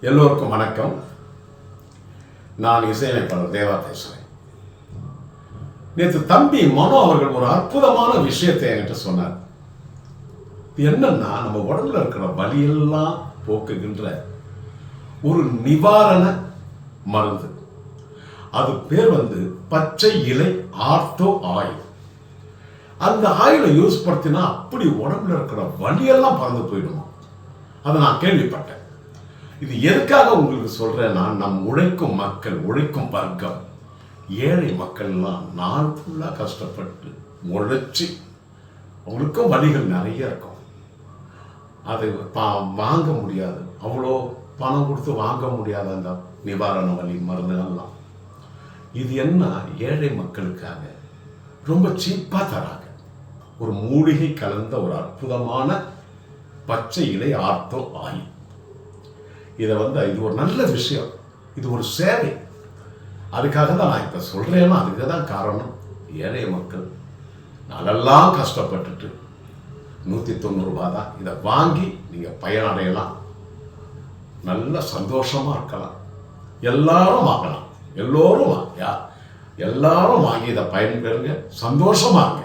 எல்லோருக்கும் வணக்கம். நான் இசையமைப்பாளர் தேவா பேசுகிறேன். நேற்று தம்பி மனோ அவர்கள் ஒரு அற்புதமான விஷயத்தை என்கிட்ட சொன்னார். என்னன்னா, நம்ம உடம்புல இருக்கிற வலியெல்லாம் போக்குகின்ற ஒரு நிவாரண மருந்து. அது பேர் பச்சை இலை ஆர்த்தோ ஆயில். அந்த ஆயிலை யூஸ் படுத்தினா அப்படி உடம்புல இருக்கிற வலியெல்லாம் பறந்து போயிடுமா? அதை நான் கேள்விப்பட்டேன். இது எதுக்காக உங்களுக்கு சொல்றேன்னா, நம் உழைக்கும் மக்கள், உழைக்கும் வர்க்கம், ஏழை மக்கள்லாம் நாள் ஃபுல்லாக கஷ்டப்பட்டு உழைச்சி அவங்களுக்கும் வலிகள் நிறைய இருக்கும். அது வாங்க முடியாது, அவ்வளோ பணம் கொடுத்து வாங்க முடியாத அந்த நிவாரண வலி மருந்துகள்லாம். இது என்ன, ஏழை மக்களுக்காக ரொம்ப சீப்பாக தராங்க. ஒரு மூலிகை கலந்த ஒரு அற்புதமான பச்சை இலை ஆர்த்தோ ஆயில். இதை இது ஒரு நல்ல விஷயம், இது ஒரு சேவை. அதுக்காக தான் நான் இப்போ சொல்கிறேன்னா, அதுக்கு தான் காரணம். ஏழை மக்கள் நாளெல்லாம் கஷ்டப்பட்டுட்டு 190 ரூபா தான். இதை வாங்கி நீங்கள் பயனடையலாம், நல்ல சந்தோஷமாக இருக்கலாம். எல்லாரும் வாங்கலாம், எல்லாரும் வாங்கி இதை பயன்பெறுங்க, சந்தோஷமாக இருங்க.